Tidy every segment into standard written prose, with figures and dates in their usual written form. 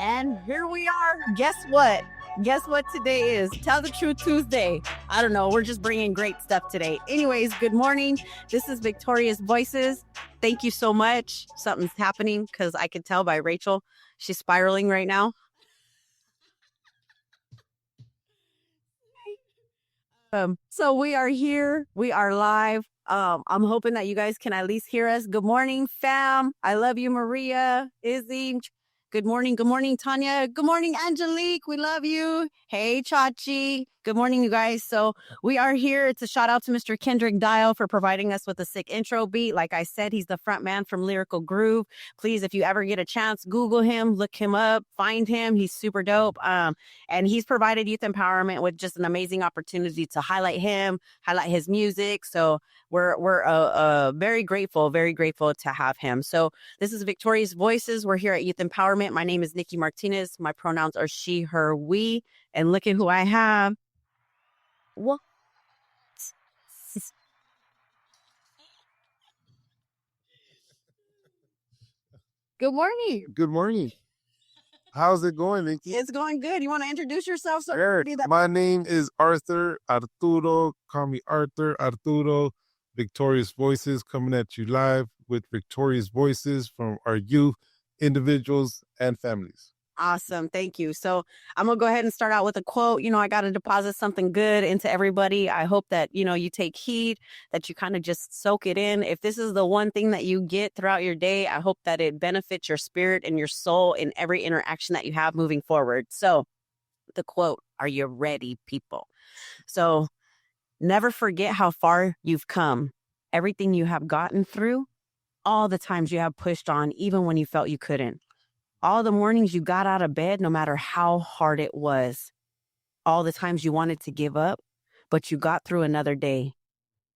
And here we are. Guess what? Guess what today is? Tell the Truth Tuesday. I don't know. We're just bringing great stuff today. Anyways, good morning. This is Victorious Voices. Thank you so much. Something's happening because I can tell by Rachel. She's spiraling right now. So we are here. We are live. I'm hoping that you guys can at least hear us. Good morning, fam. I love you, Maria, Izzy. Good morning. Good morning, Tanya. Good morning, Angelique. We love you. Hey, Chachi. Good morning, you guys. So we are here. It's a shout out to Mr. Kendrick Dial for providing us with a sick intro beat. Like I said, he's the front man from Lyrical Groove. Please, if you ever get a chance, Google him, look him up, find him. He's super dope. And he's provided youth empowerment with just an amazing opportunity to highlight him, highlight his music. So we're very grateful to have him. So this is Victorious Voices. We're here at Youth Empowerment. My name is Niki Martinez. My pronouns are she, her, we. And look at who I have. What? Good morning. Good morning. How's it going, Niki? It's going good. You want to introduce yourself? My name is Arthur Arturo. Call me Arturo. Victorious Voices coming at you live with Victorious Voices from our youth, individuals, and families. Awesome. Thank you. So I'm going to go ahead and start out with a quote. I got to deposit something good into everybody. I hope that, you take heed, that you kind of just soak it in. If this is the one thing that you get throughout your day, I hope that it benefits your spirit and your soul in every interaction that you have moving forward. So the quote, are you ready, people? So never forget how far you've come, everything you have gotten through, all the times you have pushed on, even when you felt you couldn't. All the mornings you got out of bed, no matter how hard it was. All the times you wanted to give up, but you got through another day.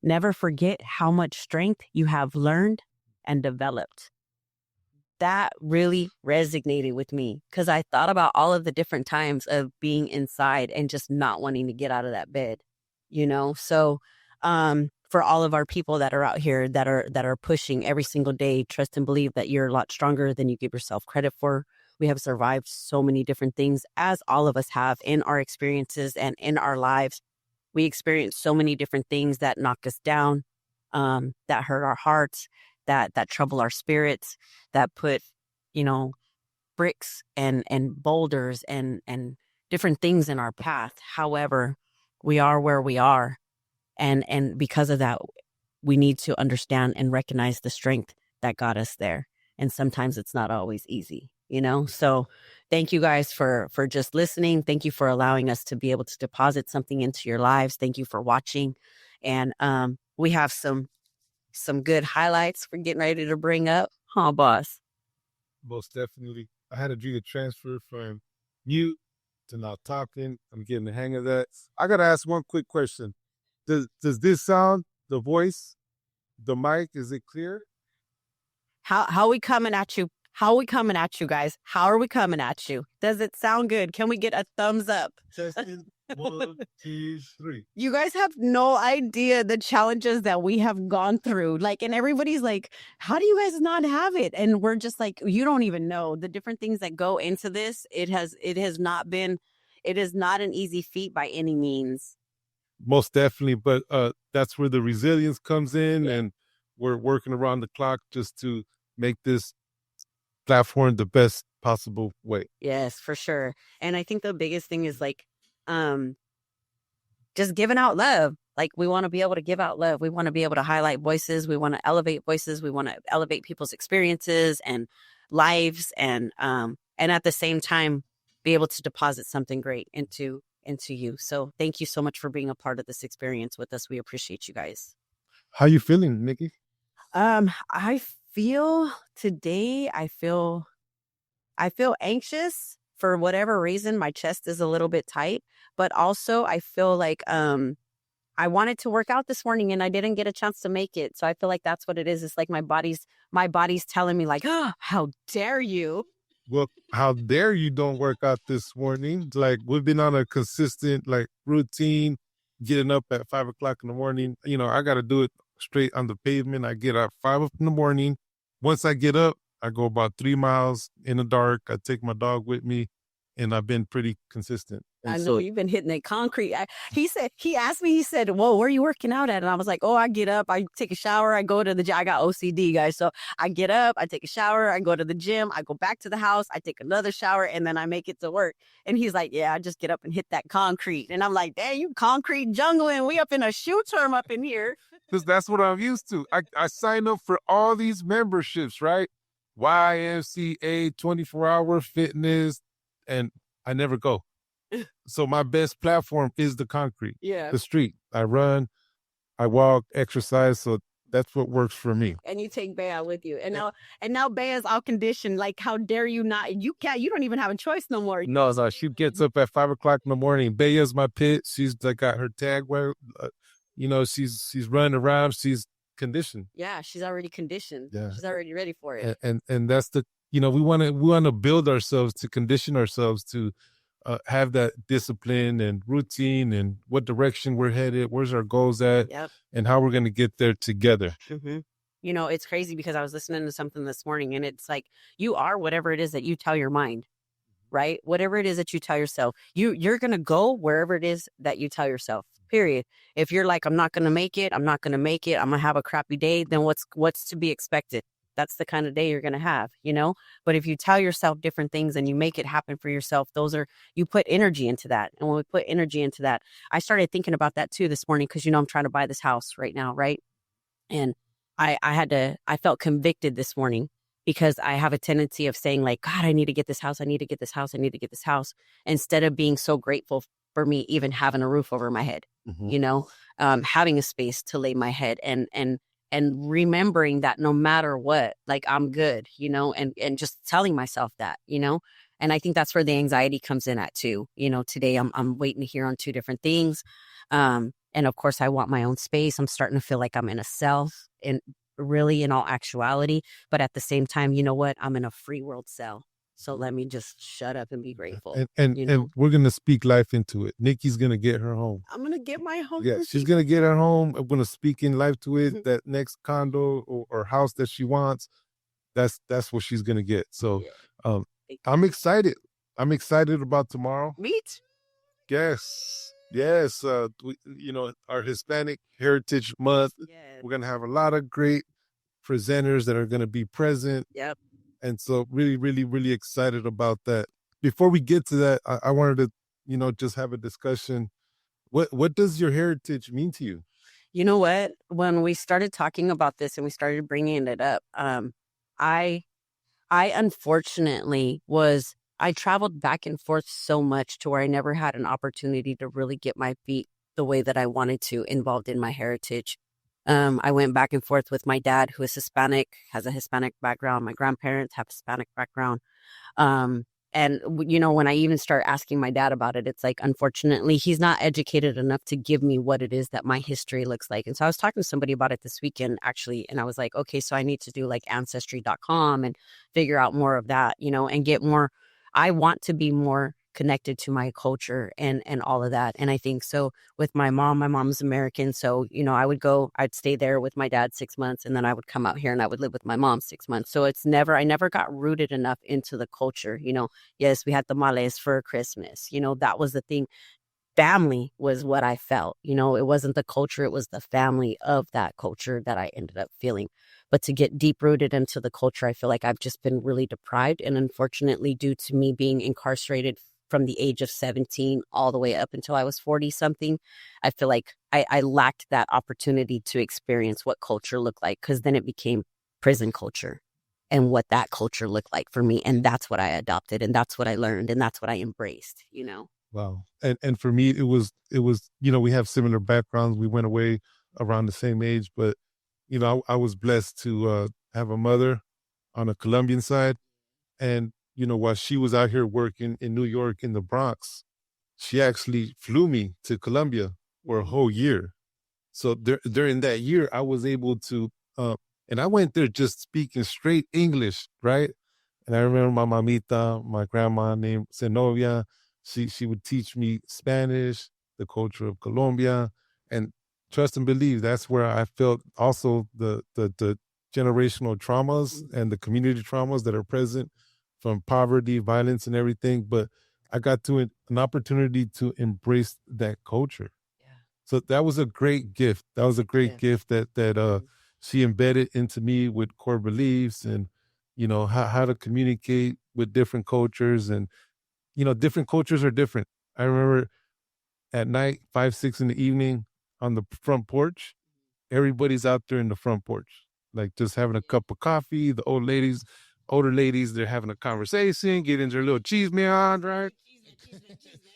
Never forget how much strength you have learned and developed. That really resonated with me because I thought about all of the different times of being inside and just not wanting to get out of that bed, So, for all of our people that are out here that are pushing every single day, trust and believe that you're a lot stronger than you give yourself credit for. We have survived so many different things, as all of us have in our experiences and in our lives. We experience so many different things that knock us down, that hurt our hearts, that trouble our spirits, that put, bricks and boulders and different things in our path. However, we are where we are. And because of that, we need to understand and recognize the strength that got us there. And sometimes it's not always easy, So thank you guys for just listening. Thank you for allowing us to be able to deposit something into your lives. Thank you for watching. And we have some good highlights we're getting ready to bring up. Huh, boss? Most definitely. I had a dream to transfer from mute to now talking. I'm getting the hang of that. I got to ask one quick question. Does this sound, the voice, the mic, is it clear? How are we coming at you? How are we coming at you, guys? How are we coming at you? Does it sound good? Can we get a thumbs up? Testing. 1, 2, 3. You guys have no idea the challenges that we have gone through. And everybody's like, how do you guys not have it? And we're just like, you don't even know the different things that go into this. It is not an easy feat by any means. Most definitely, but that's where the resilience comes in, and we're working around the clock just to make this platform the best possible way. Yes, for sure. And I think the biggest thing is just giving out love. We want to be able to give out love. We want to be able to highlight voices. We want to elevate voices. We want to elevate people's experiences and lives, and at the same time be able to deposit something great into you. So thank you so much for being a part of this experience with us. We appreciate you guys. How you feeling, Niki? I feel anxious for whatever reason. My chest is a little bit tight, but also I feel like I wanted to work out this morning and I didn't get a chance to make it. So I feel like that's what it is. It's like my body's telling me oh, how dare you? Well, how dare you don't work out this morning? We've been on a consistent routine, getting up at 5 o'clock in the morning. I got to do it straight on the pavement. I get up 5 in the morning. Once I get up, I go about 3 miles in the dark. I take my dog with me, and I've been pretty consistent. I know you've been hitting that concrete. He asked me, he said, "Whoa, where are you working out at?" And I was like, "Oh, I get up, I take a shower, I go to the gym. I got OCD, guys. So I get up, I take a shower, I go to the gym, I go back to the house, I take another shower, and then I make it to work." And he's like, "Yeah, I just get up and hit that concrete." And I'm like, "Dang, you concrete jungling. We up in a shoe term up in here." Because that's what I'm used to. I signed up for all these memberships, right? YMCA, 24-hour fitness, and I never go. So my best platform is the concrete, Yeah. the street. I run, I walk, exercise. So that's what works for me. And you take Bea with you. And now Bea's all conditioned. Like, how dare you not? You don't even have a choice no more. No, so she gets up at 5 o'clock in the morning. Bea's my pit. She's like got her tag where, she's running around. She's conditioned. Yeah, she's already conditioned. Yeah. She's already ready for it. And that's we want to build ourselves to condition ourselves to have that discipline and routine and what direction we're headed, where's our goals at, Yep. and how we're going to get there together. Mm-hmm. It's crazy because I was listening to something this morning, and it's like, you are whatever it is that you tell your mind, right? Whatever it is that you tell yourself, you're going to go wherever it is that you tell yourself, period. If you're like, I'm not going to make it, I'm going to have a crappy day, then what's to be expected? That's the kind of day you're going to have, But if you tell yourself different things and you make it happen for yourself, you put energy into that. And when we put energy into that, I started thinking about that too this morning, because, I'm trying to buy this house right now, right? And I felt convicted this morning because I have a tendency of saying like, God, I need to get this house. I need to get this house. I need to get this house. Instead of being so grateful for me even having a roof over my head, having a space to lay my head and remembering that no matter what, like, I'm good, and just telling myself that, and I think that's where the anxiety comes in at too. Today I'm waiting to hear on two different things. And of course I want my own space. I'm starting to feel like I'm in a cell, and really in all actuality, but at the same time, you know what? I'm in a free world cell. So let me just shut up and be grateful. And we're going to speak life into it. Niki's going to get her home. I'm going to get my home. Yeah, she's going to get her home. I'm going to speak in life to it. That next condo or house that she wants, that's what she's going to get. So I'm excited. I'm excited about tomorrow. Me too. Yes. Our Hispanic Heritage Month. Yes. We're going to have a lot of great presenters that are going to be present. Yep. And so really, really, really excited about that. Before we get to that, I wanted to, just have a discussion. What does your heritage mean to you? You know what? When we started talking about this and we started bringing it up, I unfortunately I traveled back and forth so much to where I never had an opportunity to really get my feet the way that I wanted to involved in my heritage. I went back and forth with my dad, who is Hispanic, has a Hispanic background. My grandparents have Hispanic background. And, when I even start asking my dad about it, it's like, unfortunately, he's not educated enough to give me what it is that my history looks like. And so I was talking to somebody about it this weekend, actually, and I was like, okay, so I need to do like ancestry.com and figure out more of that, and get more. I want to be more connected to my culture and all of that. And I think so with my mom's American. So, I'd stay there with my dad 6 months, and then I would come out here and I would live with my mom 6 months. So I never got rooted enough into the culture. Yes, we had tamales for Christmas. That was the thing. Family was what I felt. It wasn't the culture, it was the family of that culture that I ended up feeling. But to get deep rooted into the culture, I feel like I've just been really deprived. And unfortunately, due to me being incarcerated from the age of 17 all the way up until I was 40 something, I feel like I lacked that opportunity to experience what culture looked like, because then it became prison culture and what that culture looked like for me. And that's what I adopted, and that's what I learned, and that's what I embraced, Wow. And for me, it was, we have similar backgrounds. We went away around the same age, but, I was blessed to have a mother on a Colombian side. And, while she was out here working in New York in the Bronx, she actually flew me to Colombia for a whole year. So during that year, I was able to, and I went there just speaking straight English, right? And I remember my mamita, my grandma named Zenobia, she would teach me Spanish, the culture of Colombia, and trust and believe, that's where I felt also the generational traumas and the community traumas that are present from poverty, violence, and everything. But I got to an opportunity to embrace that culture. Yeah. So that was a great gift. That was a great gift that she embedded into me with core beliefs and how to communicate with different cultures and different cultures are different. I remember at night, 5, 6 in the evening on the front porch, everybody's out there in the front porch, like just having a cup of coffee. The older ladies, they're having a conversation, getting their little cheese man on, right?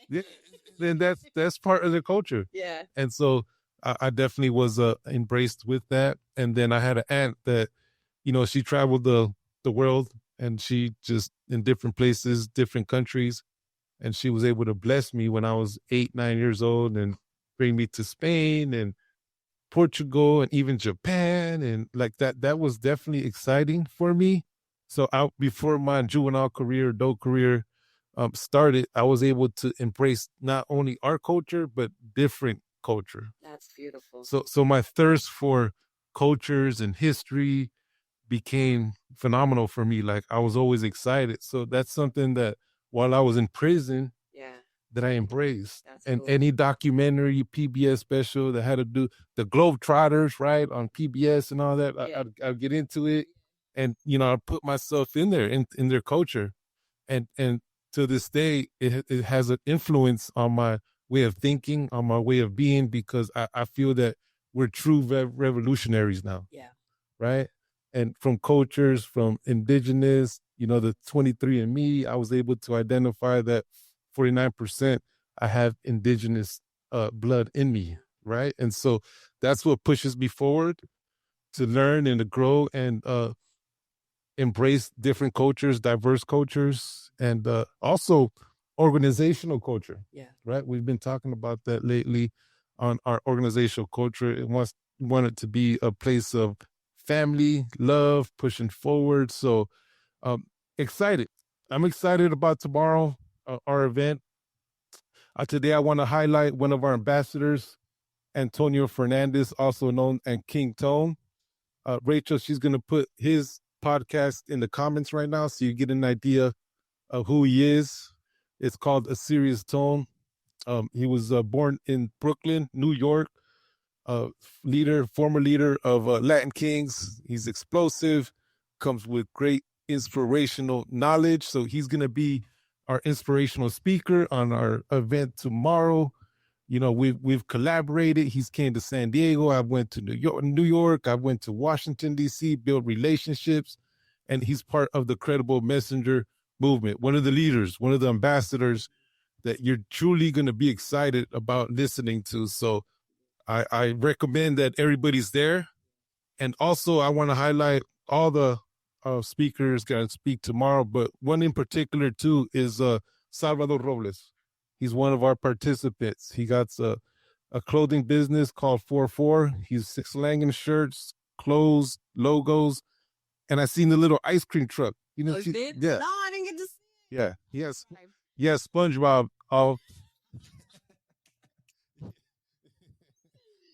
Yeah, then that's part of their culture. Yeah. And so I definitely was embraced with that. And then I had an aunt that, she traveled the world and she just in different places, different countries, and she was able to bless me when I was 8, 9 years old and bring me to Spain and Portugal and even Japan and like that. That was definitely exciting for me. So out before my juvenile career, adult career started, I was able to embrace not only our culture but different culture. That's beautiful. So my thirst for cultures and history became phenomenal for me. Like I was always excited. So that's something that while I was in prison, Yeah. that I embraced. That's And cool. any documentary, PBS special that had to do the Globetrotters, right, on PBS and all that, Yeah. I'd get into it, and I put myself in there in their culture, and to this day, it has an influence on my way of thinking, on my way of being, because I feel that we're true revolutionaries now, Yeah. right? And from cultures, from indigenous, the 23andMe, I was able to identify that 49% I have indigenous blood in me, right? And so that's what pushes me forward to learn and to grow and embrace different cultures, diverse cultures, and also organizational culture. Yeah. Right? We've been talking about that lately on our organizational culture. It want it to be a place of family, love, pushing forward. So um, excited. I'm excited about tomorrow, our event. Today, I want to highlight one of our ambassadors, Antonio Fernandez, also known as King Tone. Rachel, she's going to put his podcast in the comments right now so you get an idea of who he is. It's called A Serious Tone. He was born in Brooklyn, New York, uh, former leader of Latin Kings. He's explosive, comes with great inspirational knowledge. So he's going to be our inspirational speaker on our event tomorrow. We've collaborated. He's came to San Diego. I went to New York. I went to Washington, D.C., built relationships. And he's part of the Credible Messenger movement, one of the leaders, one of the ambassadors that you're truly going to be excited about listening to. So I recommend that everybody's there. And also, I want to highlight all the speakers going to speak tomorrow, but one in particular, too, is Salvador Robles. He's one of our participants. He got a clothing business called 4-4. He's slanging shirts, clothes, logos, and I seen the little ice cream truck. Oh, you did? Yeah. No, I didn't get to see. Yeah. Yes, SpongeBob.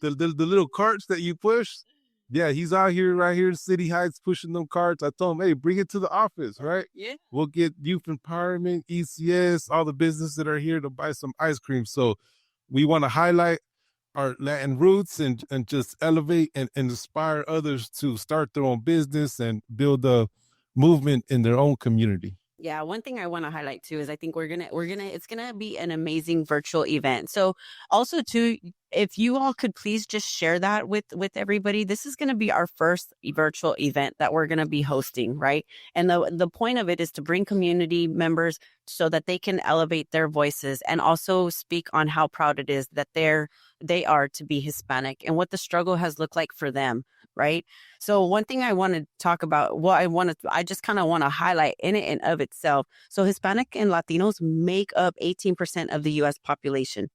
The little carts that you push. Yeah, he's out here right here in City Heights pushing them carts. I told him, hey, bring it to the office, right? Yeah. We'll get youth empowerment, ECS, all the businesses that are here to buy some ice cream. So we want to highlight our Latin roots and just elevate and inspire others to start their own business and build a movement in their own community. Yeah, one thing I want to highlight too is I think it's gonna be an amazing virtual event. So also too, if you all could please just share that with everybody. This is gonna be our first virtual event that we're gonna be hosting, right? And the point of it is to bring community members so that they can elevate their voices and also speak on how proud it is that they are to be Hispanic and what the struggle has looked like for them, right? So one thing I want to talk about, I just kind of want to highlight in it and of itself. So Hispanic and Latinos make up 18% of the U.S. population.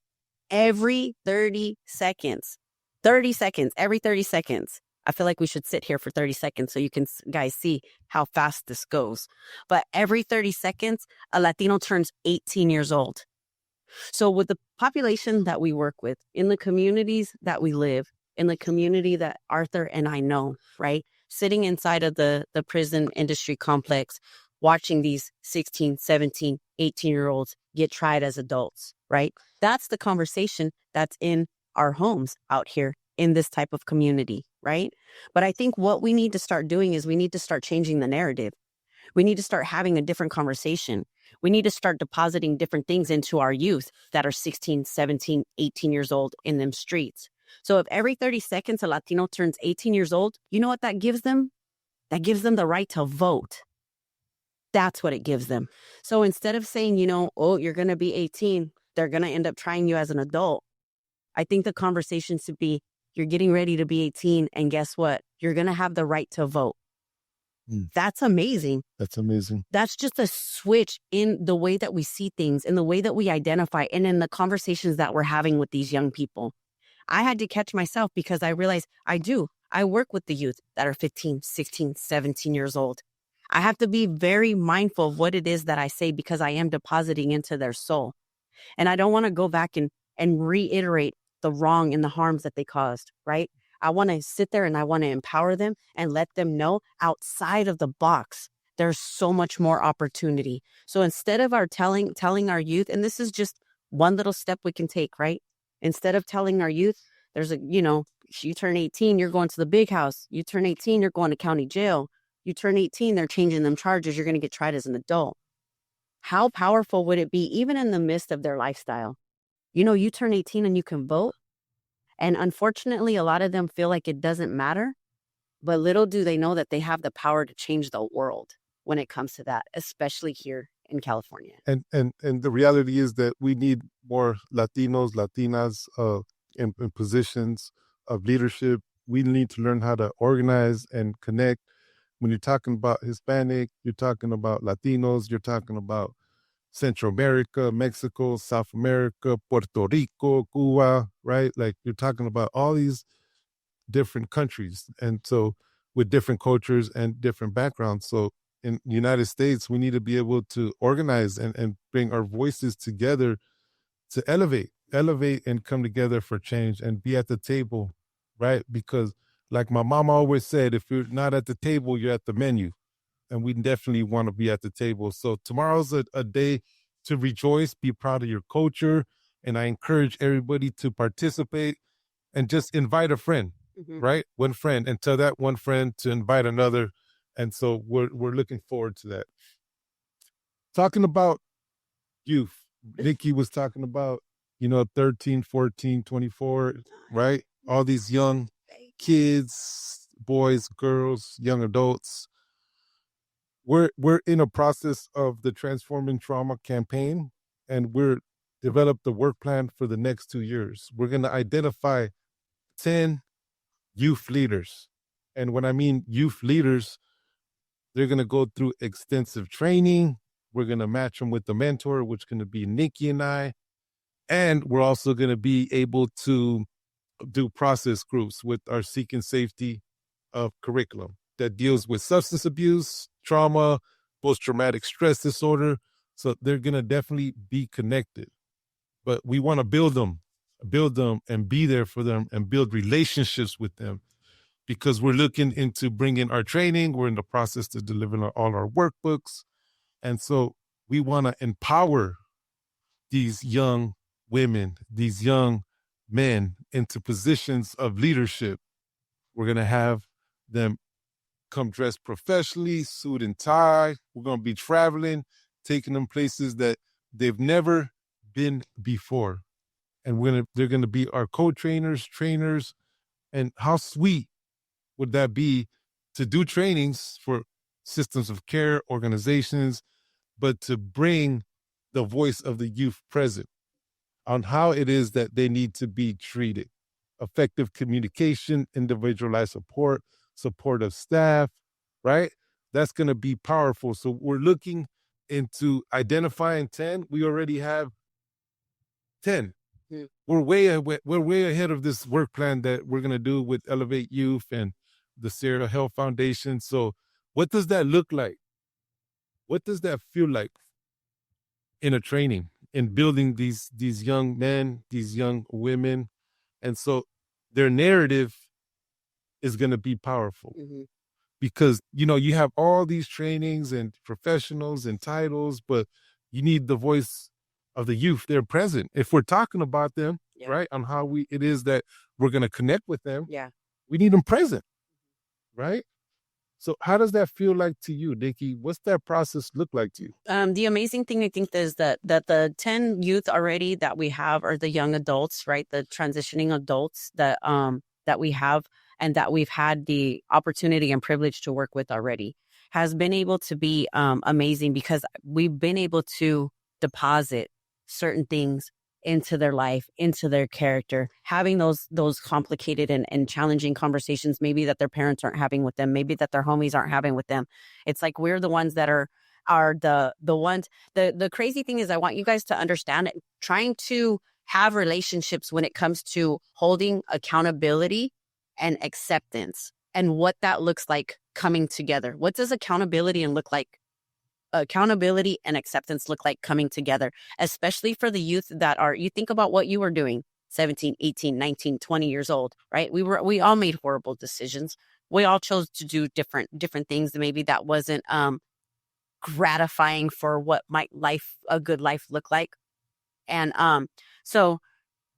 Every 30 seconds, every 30 seconds. I feel like we should sit here for 30 seconds so you can guys see how fast this goes. But every 30 seconds, a Latino turns 18 years old. So with the population that we work with, in the communities that we live, in the community that Arthur and I know, right? Sitting inside of the prison industry complex, watching these 16, 17, 18-year-olds get tried as adults, right? That's the conversation that's in our homes out here in this type of community, right? But I think what we need to start doing is we need to start changing the narrative. We need to start having a different conversation. We need to start depositing different things into our youth that are 16, 17, 18 years old in them streets. So if every 30 seconds a Latino turns 18 years old, you know what that gives them? That gives them the right to vote. That's what it gives them. So instead of saying, oh, you're going to be 18, they're going to end up trying you as an adult. I think the conversation should be, you're getting ready to be 18, and guess what? You're going to have the right to vote. That's amazing. That's amazing. That's just a switch in the way that we see things, in the way that we identify, and in the conversations that we're having with these young people. I had to catch myself because I realized I work with the youth that are 15, 16, 17 years old. I have to be very mindful of what it is that I say because I am depositing into their soul. And I don't want to go back and reiterate the wrong and the harms that they caused, right? I want to sit there and I want to empower them and let them know outside of the box, there's so much more opportunity. So instead of our telling our youth, and this is just one little step we can take, right? Instead of telling our youth, there's you turn 18, you're going to the big house. You turn 18, you're going to county jail. You turn 18, they're changing them charges. You're going to get tried as an adult. How powerful would it be, even in the midst of their lifestyle? You turn 18 and you can vote. And unfortunately, a lot of them feel like it doesn't matter. But little do they know that they have the power to change the world when it comes to that, especially here in California. And the reality is that we need more Latinos, Latinas in positions of leadership. We need to learn how to organize and connect. When you're talking about Hispanic, you're talking about Latinos, you're talking about Central America, Mexico, South America, Puerto Rico, Cuba, right? Like you're talking about all these different countries. And so with different cultures and different backgrounds. So in the United States, we need to be able to organize and bring our voices together to elevate and come together for change and be at the table, right? Because like my mama always said, if you're not at the table, you're at the menu. And we definitely want to be at the table. So tomorrow's a day to rejoice, be proud of your culture. And I encourage everybody to participate and just invite a friend, right? One friend, and tell that one friend to invite another. And so we're looking forward to that. Talking about youth, Niki was talking about, 13, 14, 24, right? All these young kids, boys, girls, young adults. We're in a process of the Transforming Trauma campaign, and we're developed the work plan for the next 2 years. We're going to identify 10 youth leaders. And when I mean youth leaders, they're going to go through extensive training. We're going to match them with the mentor, which is going to be Niki and I. And we're also going to be able to do process groups with our Seeking Safety of curriculum that deals with substance abuse, trauma, post-traumatic stress disorder. So they're going to definitely be connected. But we want to build them and be there for them and build relationships with them, because we're looking into bringing our training. We're in the process to deliver all our workbooks. And so we want to empower these young women, these young men into positions of leadership. We're going to have them come dressed professionally, suit and tie. We're going to be traveling, taking them places that they've never been before. And they're going to be our co-trainers, trainers. And how sweet would that be to do trainings for systems of care, organizations, but to bring the voice of the youth present on how it is that they need to be treated. Effective communication, individualized support of staff, right? That's going to be powerful. So we're looking into identifying 10. We already have 10. Yeah. We're way ahead of this work plan that we're going to do with Elevate Youth and the Sierra Health Foundation. So what does that look like? What does that feel like in a training, in building these young men, these young women? And so their narrative is going to be powerful. Mhm. Because you have all these trainings and professionals and titles, but you need the voice of the youth. They're present. If we're talking about them, Yeah. right, on how it is that we're going to connect with them, Yeah. we need them present, right? So how does that feel like to you, Nikki? What's that process look like to you? The amazing thing I think is that the 10 youth already that we have are the young adults, right? The transitioning adults that we have and that we've had the opportunity and privilege to work with already has been able to be amazing because we've been able to deposit certain things into their life, into their character, having those complicated and challenging conversations, maybe that their parents aren't having with them, maybe that their homies aren't having with them. It's like we're the ones that are the ones. The crazy thing is I want you guys to understand it, trying to have relationships when it comes to holding accountability and acceptance and what that looks like coming together. What does accountability and acceptance look like coming together, especially for the youth that are, you think about what you were doing 17, 18, 19, 20 years old, right? We all made horrible decisions. We all chose to do different things. Maybe that wasn't gratifying for what might a good life look like. And so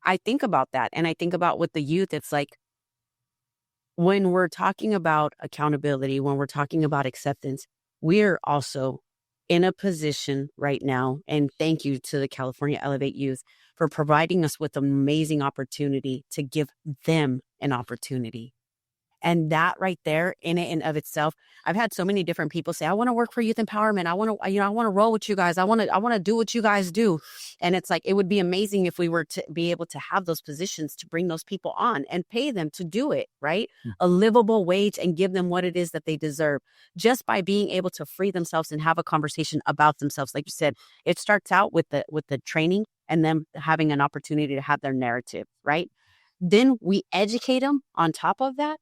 I think about that, and I think about with the youth, it's like when we're talking about accountability, when we're talking about acceptance, we're also in a position right now, and thank you to the California Elevate Youth for providing us with an amazing opportunity to give them an opportunity. And that right there in it and of itself, I've had so many different people say, I want to work for youth empowerment. I want to, I want to roll with you guys. I want to do what you guys do. And it's like, it would be amazing if we were to be able to have those positions to bring those people on and pay them to do it, right? A livable wage and give them what it is that they deserve just by being able to free themselves and have a conversation about themselves. Like you said, it starts out with the training and them having an opportunity to have their narrative, right? Then we educate them on top of that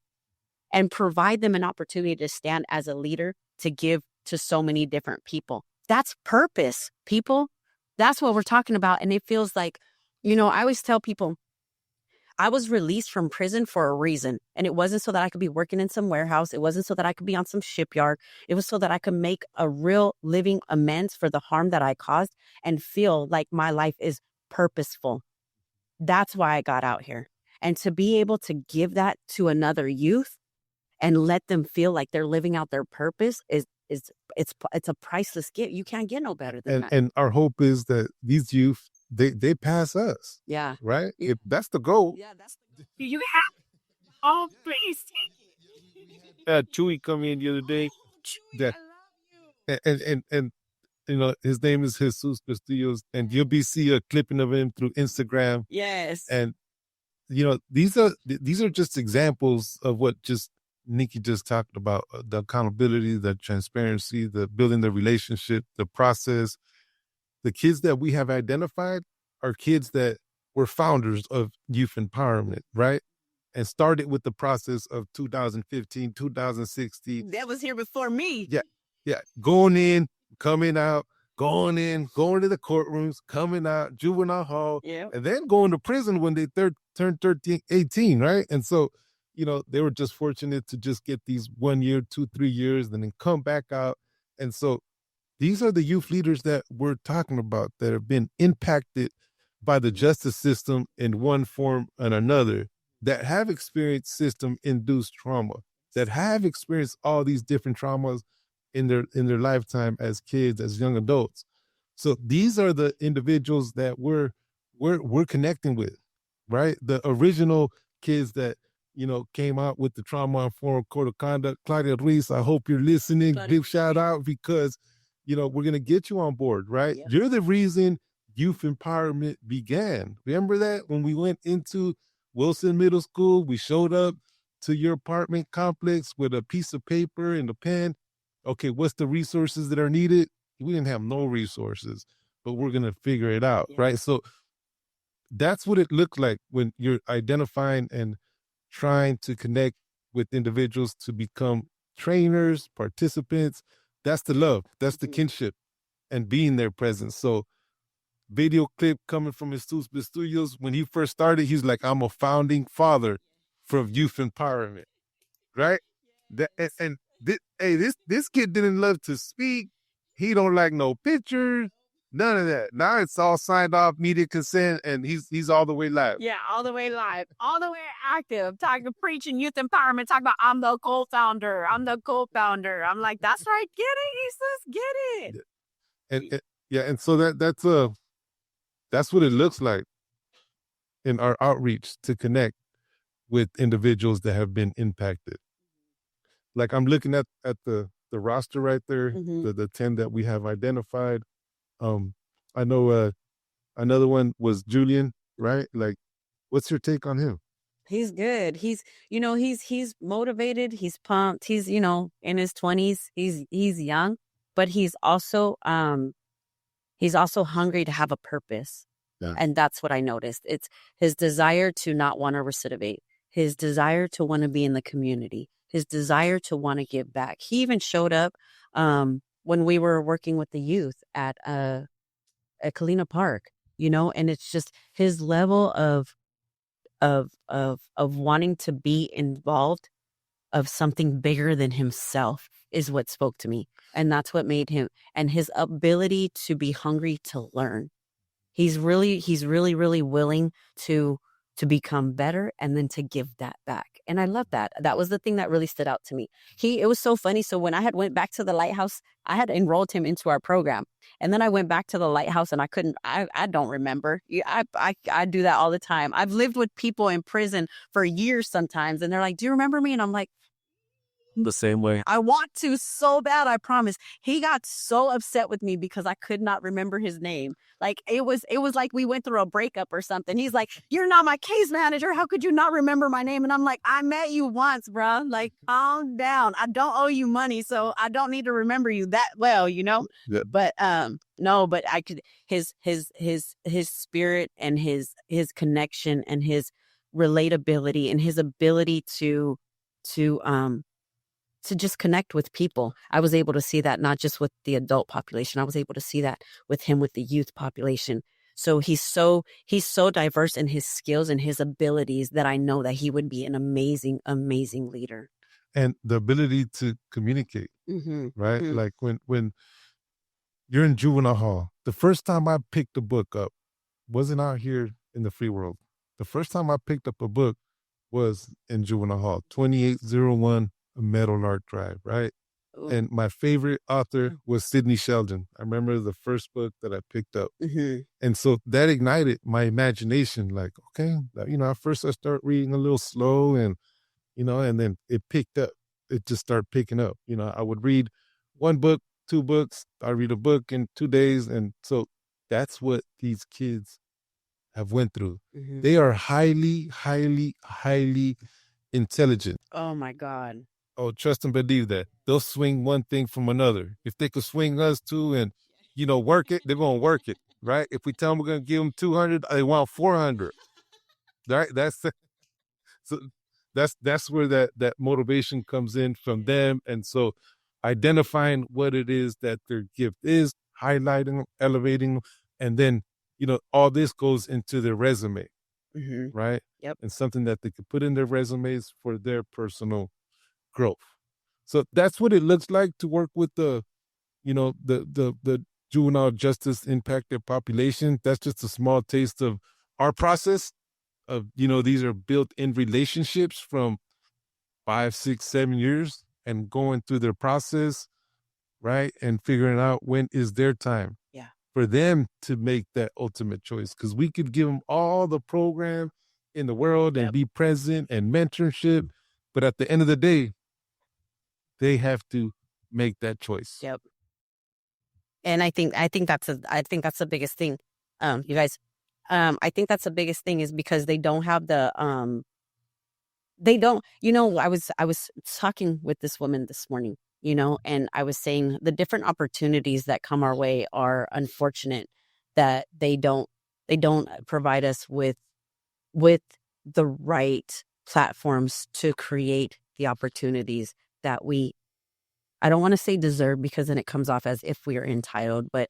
and provide them an opportunity to stand as a leader to give to so many different people. That's purpose, people. That's what we're talking about. And it feels like, I always tell people, I was released from prison for a reason. And it wasn't so that I could be working in some warehouse. It wasn't so that I could be on some shipyard. It was so that I could make a real living amends for the harm that I caused and feel like my life is purposeful. That's why I got out here. And to be able to give that to another youth and let them feel like they're living out their purpose it's a priceless gift. You can't get no better than that. And our hope is that these youth they pass us. Yeah. Right? If that's the goal. Yeah, that's the Do you have all praise? Chewy come in the other day. That I love and his name is Jesus Castillos, and you'll be see a clipping of him through Instagram. Yes. And these are just examples of what just Nikki just talked about: the accountability, the transparency, the building the relationship, the process. The kids that we have identified are kids that were founders of youth empowerment, right? And started with the process of 2015, 2016. That was here before me. Yeah. Going in, coming out, going to the courtrooms, coming out, juvenile hall, Yeah. and then going to prison when they turned 13, 18, right? And so, they were just fortunate to just get these 1 year, 2, 3 years, and then come back out. And so these are the youth leaders that we're talking about that have been impacted by the justice system in one form and another, that have experienced system-induced trauma, that have experienced all these different traumas in their lifetime as kids, as young adults. So these are the individuals that we're connecting with, right? The original kids that came out with the trauma-informed code of conduct. Claudia Ruiz, I hope you're listening. Big shout out, because we're gonna get you on board, right? Yep. You're the reason youth empowerment began. Remember that when we went into Wilson Middle School, we showed up to your apartment complex with a piece of paper and a pen. Okay, what's the resources that are needed? We didn't have no resources, but we're gonna figure it out, right? So that's what it looked like when you're identifying and trying to connect with individuals to become trainers, participants. That's the love. That's the kinship and being their presence. So video clip coming from Jesus Studios. When he first started, he's like, I'm a founding father from youth empowerment, right? This kid didn't love to speak. He don't like no pictures, none of that. Now it's all signed off, media consent, and he's all the way live. Yeah, all the way live, all the way active, talking, preaching youth empowerment, talking about I'm the co-founder. I'm the co-founder. I'm like, that's right, get it, Jesus, get it. And so that's what it looks like in our outreach to connect with individuals that have been impacted. Like I'm looking at the roster right there, the 10 that we have identified. I know another one was Julian, right? Like, what's your take on him? He's good. He's motivated. He's pumped. He's, in his 20s. He's young, but he's also hungry to have a purpose. Yeah. And that's what I noticed. It's his desire to not want to recidivate, his desire to want to be in the community, his desire to want to give back. He even showed up when we were working with the youth at Kalina Park, and it's just his level of wanting to be involved of something bigger than himself is what spoke to me. And that's what made him, and his ability to be hungry to learn. He's really, really willing to become better and then to give that back. And I love that. That was the thing that really stood out to me. It was so funny. So when I had went back to the lighthouse, I had enrolled him into our program. And then I went back to the lighthouse and I don't remember. I do that all the time. I've lived with people in prison for years sometimes. And they're like, do you remember me? And I'm like, the same way. I want to so bad, I promise. He got so upset with me because I could not remember his name. Like it was like we went through a breakup or something. He's like, "You're not my case manager. How could you not remember my name?" And I'm like, "I met you once, bro. Like, calm down. I don't owe you money, so I don't need to remember you that well, Yeah. But no, but I could his spirit and his connection and his relatability and his ability to just connect with people. I was able to see that not just with the adult population. I was able to see that with him with the youth population. So he's so diverse in his skills and his abilities that I know that he would be an amazing, amazing leader. And the ability to communicate, right? Like when you're in juvenile hall, the first time I picked a book up wasn't out here in the free world. The first time I picked up a book was in juvenile hall, 2801 Meadowlark Drive, right? Ooh. And my favorite author was Sidney Sheldon. I remember the first book that I picked up. And so that ignited my imagination. Like, okay, at first I start reading a little slow and then it picked up. It just started picking up. I would read one book, 2 books. I read a book in 2 days. And so that's what these kids have went through. They are highly, highly, highly intelligent. Oh my God. Oh, trust and believe that. They'll swing one thing from another. If they could swing us too and, work it, they're going to work it, right? If we tell them we're going to give them 200, they want 400, right? That's where that motivation comes in from them. And so identifying what it is that their gift is, highlighting, elevating, and then, all this goes into their resume, right? Yep. And something that they could put in their resumes for their personal growth. So that's what it looks like to work with the juvenile justice impacted population. That's just a small taste of our process of, these are built in relationships from 5, 6, 7 years and going through their process, right? And figuring out when is their time for them to make that ultimate choice. Because we could give them all the program in the world and be present and mentorship. But at the end of the day, they have to make that choice. Yep. And I think that's the biggest thing. You guys, I think that's the biggest thing is because they don't have the I was talking with this woman this morning, and I was saying the different opportunities that come our way are unfortunate that they don't provide us with the right platforms to create the opportunities that I don't want to say deserve because then it comes off as if we are entitled, but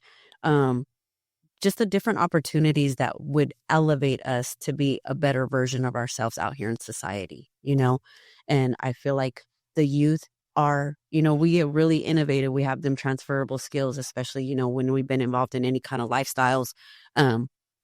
just the different opportunities that would elevate us to be a better version of ourselves out here in society, you know? And I feel like the youth are, you know, we get really innovative. We have them transferable skills, especially, you know, when we've been involved in any kind of lifestyles.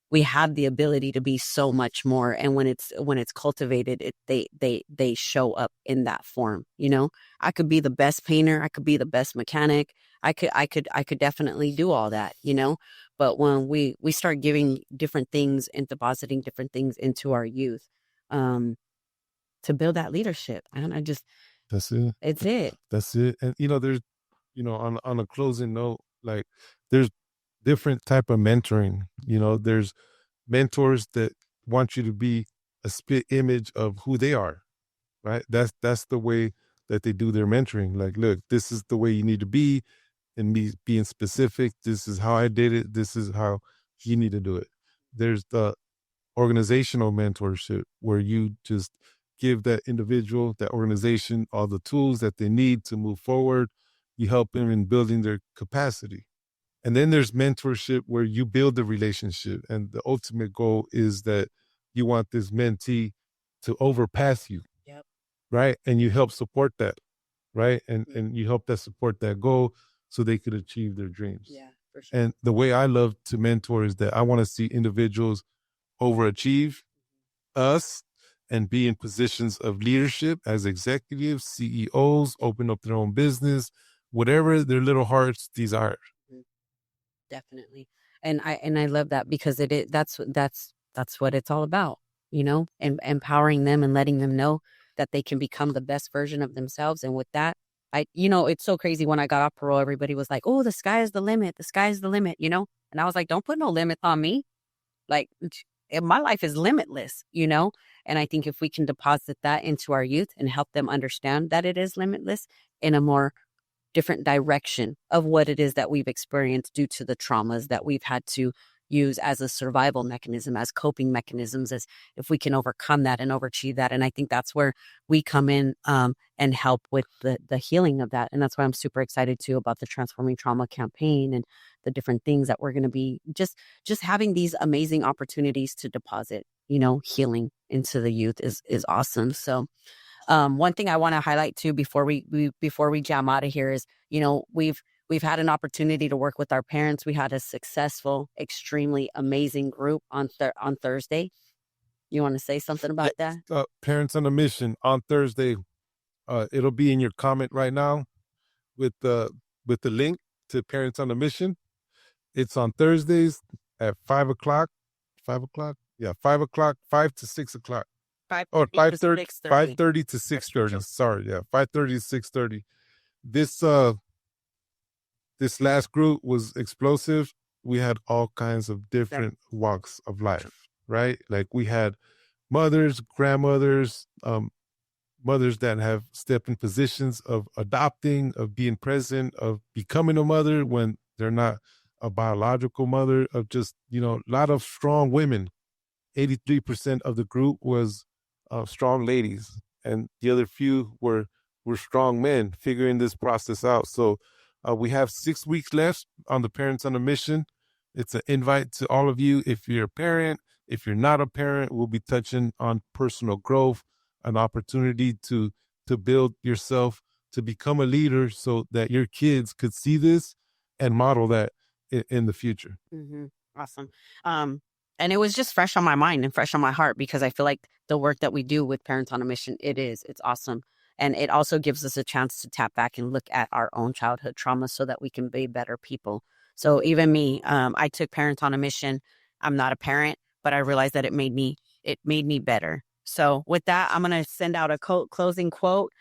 We have the ability to be so much more. And when it's cultivated, they show up in that form. You know, I could be the best painter. I could be the best mechanic. I could definitely do all that, you know, but when we start giving different things and depositing different things into our youth, to build that leadership, and that's it. It's it. That's it. And, you know, there's, you know, on a closing note, like there's different type of mentoring, you know, there's mentors that want you to be a spit image of who they are, right? That's the way that they do their mentoring. Like, look, this is the way you need to be, and me being specific. This is how I did it. This is how you need to do it. There's the organizational mentorship where you just give that individual, that organization, all the tools that they need to move forward. You help them in building their capacity. And then there's mentorship where you build the relationship. And the ultimate goal is that you want this mentee to overpass you. Yep. Right? And you help support that. Right? And you help that support that goal so they could achieve their dreams. Yeah, for sure. And the way I love to mentor is that I want to see individuals overachieve us and be in positions of leadership as executives, CEOs, open up their own business, whatever their little hearts desire. Definitely. And I love that because that's what it's all about, you know, and empowering them and letting them know that they can become the best version of themselves. And with that, you know, it's so crazy. When I got off parole, everybody was like, oh, the sky is the limit. The sky is the limit, you know? And I was like, don't put no limits on me. Like, my life is limitless, you know? And I think if we can deposit that into our youth and help them understand that it is limitless in a more different direction of what it is that we've experienced due to the traumas that we've had to use as a survival mechanism, as coping mechanisms, as if we can overcome that and overachieve that. And I think that's where we come in and help with the healing of that. And that's why I'm super excited too about the Transforming Trauma campaign and the different things that we're going to be just having these amazing opportunities to deposit, you know, healing into the youth is awesome. So one thing I want to highlight too before we jam out of here is, you know, we've had an opportunity to work with our parents. We had a successful, extremely amazing group on Thursday. You want to say something about that? Parents on a Mission on Thursday. It'll be in your comment right now with the link to Parents on a Mission. It's on Thursdays at 5 o'clock. 5 o'clock? Yeah, 5 o'clock, 5 to 6 o'clock. 5:30 to 6:30. Sorry, yeah, 5:30 to 6:30. This last group was explosive. We had all kinds of different walks of life, right? Like we had mothers, grandmothers, mothers that have stepped in positions of adopting, of being present, of becoming a mother when they're not a biological mother, of just, you know, a lot of strong women. 83% of the group was strong ladies, and the other few were strong men figuring this process out. So we have 6 weeks left on the Parents on a Mission. It's an invite to all of you. If you're a parent, if you're not a parent, we'll be touching on personal growth, an opportunity to build yourself, to become a leader so that your kids could see this and model that in the future. Mm-hmm. Awesome. And it was just fresh on my mind and fresh on my heart because I feel like the work that we do with Parents on a Mission, it's awesome. And it also gives us a chance to tap back and look at our own childhood trauma so that we can be better people. So even me, I took Parents on a Mission. I'm not a parent, but I realized that it made me better. So with that, I'm going to send out a closing quote.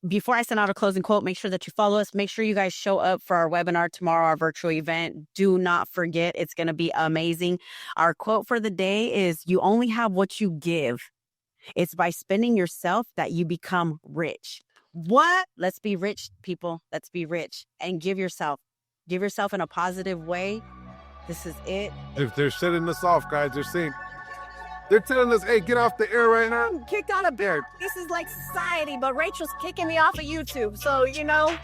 Before I send out a closing quote, make sure that you follow us. Make sure you guys show up for our webinar tomorrow, our virtual event. Do not forget. It's going to be amazing. Our quote for the day is, you only have what you give. It's by spending yourself that you become rich. What? Let's be rich, people. Let's be rich and give yourself in a positive way. This is it. If they're shutting us off, guys, they're telling us, hey, get off the air right now. I'm kicked out of there. This is like society, but Rachel's kicking me off of YouTube. So, you know,